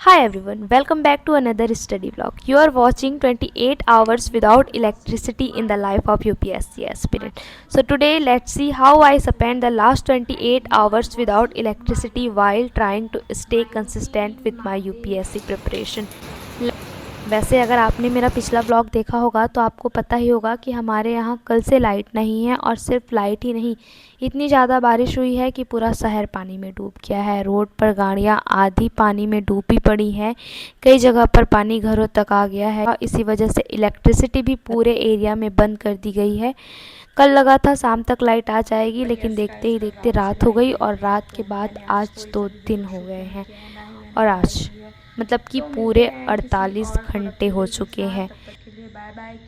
Hi everyone, welcome back to another study vlog. You are watching 28 hours without electricity in the life of UPSC aspirant. So today let's see how I spent the last 28 hours without electricity while trying to stay consistent with my UPSC preparation. वैसे अगर आपने मेरा पिछला blog देखा होगा तो आपको पता ही होगा कि हमारे यहाँ कल से लाइट नहीं है, और सिर्फ लाइट ही नहीं, इतनी ज़्यादा बारिश हुई है कि पूरा शहर पानी में डूब गया है। रोड पर गाड़ियाँ आधी पानी में डूबी पड़ी हैं, कई जगह पर पानी घरों तक आ गया है। इसी वजह से इलेक्ट्रिसिटी भी पूरे एरिया में बंद कर दी गई है। कल लगा था शाम तक लाइट आ जाएगी, लेकिन देखते ही देखते रात हो गई, और रात के बाद आज 2 दिन हो गए हैं, और आज मतलब कि पूरे 48 घंटे हो चुके हैं। Bye bye.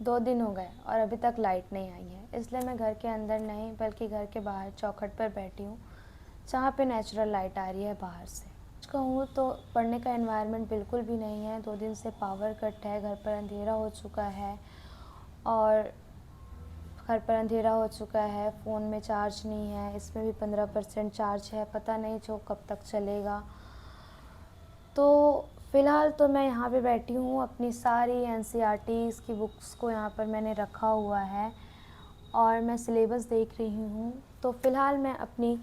2 दिन हो गए और अभी तक लाइट नहीं आई है, इसलिए मैं घर के अंदर नहीं बल्कि घर के बाहर चौखट पर बैठी हूँ, जहाँ पे नेचुरल लाइट आ रही है बाहर से। कहूँ तो पढ़ने का एनवायरनमेंट बिल्कुल भी नहीं है। 2 दिन से पावर कट है, घर पर अंधेरा हो चुका है, और फ़ोन में चार्ज नहीं है, इसमें भी 15% चार्ज है, पता नहीं जो कब तक चलेगा। तो फ़िलहाल तो मैं यहाँ पे बैठी हूँ, अपनी सारी एनसीईआरटीज़ की बुक्स को यहाँ पर मैंने रखा हुआ है और मैं सिलेबस देख रही हूँ। तो फ़िलहाल मैं अपनी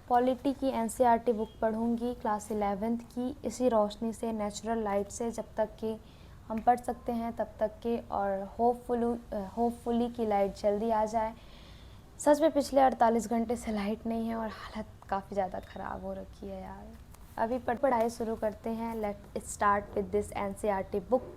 पॉलिटी की एनसीईआरटी बुक पढ़ूँगी, क्लास 11th की, इसी रोशनी से, नेचुरल लाइट से, जब तक कि हम पढ़ सकते हैं तब तक के, और होपफुली कि लाइट जल्दी आ जाए। सच में पिछले 48 घंटे से लाइट नहीं है और हालत काफ़ी ज़्यादा ख़राब हो रखी है यार। अभी पढ़ाई शुरू करते हैं। Let start with this NCERT book.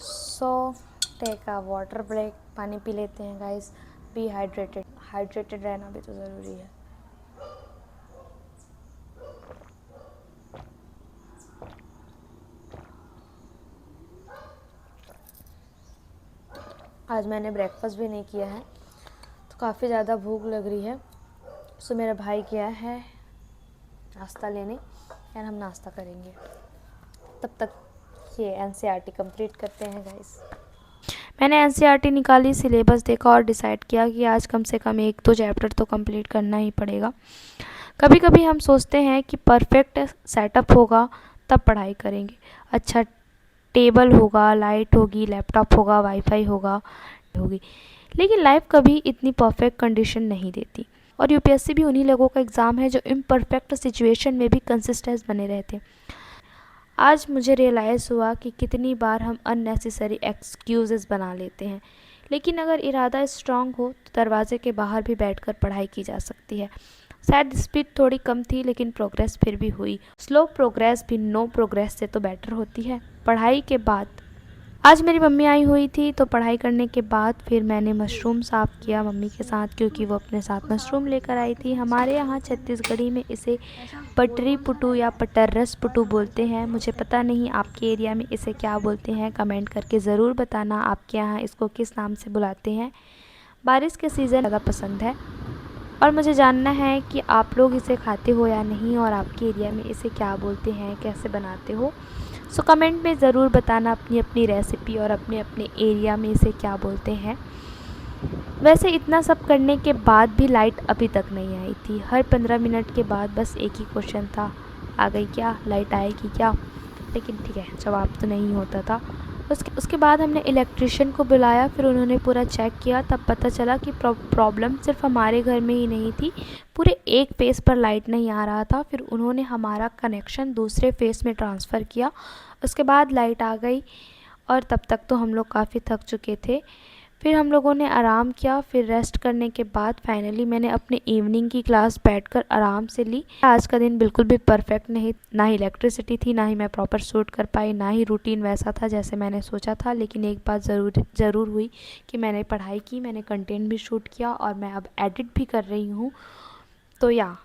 So take a water break, पानी पी लेते हैं गाइस। बी हाइड्रेटेड रहना भी तो ज़रूरी है। आज मैंने ब्रेकफास्ट भी नहीं किया है, तो काफ़ी ज़्यादा भूख लग रही है। सो मेरा भाई गया है नाश्ता लेने, यार हम नाश्ता करेंगे। तब तक ये एनसीईआरटी कंप्लीट करते हैं गाइस। मैंने एनसीईआरटी निकाली, सिलेबस देखा और डिसाइड किया कि आज कम से कम 1-2 चैप्टर तो कंप्लीट करना ही पड़ेगा। कभी कभी हम सोचते हैं कि परफेक्ट सेटअप होगा तब पढ़ाई करेंगे, अच्छा टेबल होगा, लाइट होगी, लैपटॉप होगा, वाईफाई होगी, लेकिन लाइफ कभी इतनी परफेक्ट कंडीशन नहीं देती। और यूपीएससी भी उन्हीं लोगों का एग्ज़ाम है जो इम्परफेक्ट सिचुएशन में भी कंसिस्टेंस बने रहते हैं। आज मुझे रियलाइज़ हुआ कि कितनी बार हम अननेसेसरी एक्सक्यूज़ेस बना लेते हैं, लेकिन अगर इरादा स्ट्रांग हो तो दरवाजे के बाहर भी बैठकर पढ़ाई की जा सकती है। शायद स्पीड थोड़ी कम थी, लेकिन प्रोग्रेस फिर भी हुई। स्लो प्रोग्रेस भी नो प्रोग्रेस से तो बेटर होती है। पढ़ाई के बाद आज मेरी मम्मी आई हुई थी, तो पढ़ाई करने के बाद फिर मैंने मशरूम साफ़ किया मम्मी के साथ, क्योंकि वो अपने साथ मशरूम लेकर आई थी। हमारे यहाँ छत्तीसगढ़ी में इसे पटरी पुटू या पटर्रस पुटू बोलते हैं। मुझे पता नहीं आपके एरिया में इसे क्या बोलते हैं, कमेंट करके ज़रूर बताना आपके यहाँ इसको किस नाम से बुलाते हैं। बारिश के सीज़न ज़्यादा पसंद है, और मुझे जानना है कि आप लोग इसे खाते हो या नहीं, और आपके एरिया में इसे क्या बोलते हैं, कैसे बनाते हो। सो कमेंट में ज़रूर बताना अपनी अपनी रेसिपी और अपने अपने एरिया में इसे क्या बोलते हैं। वैसे इतना सब करने के बाद भी लाइट अभी तक नहीं आई थी। हर 15 मिनट के बाद बस एक ही क्वेश्चन था, आ गई क्या, लाइट आएगी क्या। लेकिन ठीक है, जवाब तो नहीं होता था। उसके बाद हमने इलेक्ट्रिशियन को बुलाया, फिर उन्होंने पूरा चेक किया, तब पता चला कि प्रॉब्लम सिर्फ हमारे घर में ही नहीं थी, पूरे एक फेस पर लाइट नहीं आ रहा था। फिर उन्होंने हमारा कनेक्शन दूसरे फेस में ट्रांसफ़र किया, उसके बाद लाइट आ गई, और तब तक तो हम लोग काफ़ी थक चुके थे। फिर हम लोगों ने आराम किया। फिर रेस्ट करने के बाद फाइनली मैंने अपने इवनिंग की क्लास बैठकर आराम से ली। आज का दिन बिल्कुल भी परफेक्ट नहीं, ना ही इलेक्ट्रिसिटी थी, ना ही मैं प्रॉपर शूट कर पाई, ना ही रूटीन वैसा था जैसे मैंने सोचा था। लेकिन एक बात ज़रूर हुई कि मैंने पढ़ाई की, मैंने कंटेंट भी शूट किया और मैं अब एडिट भी कर रही हूँ। तो या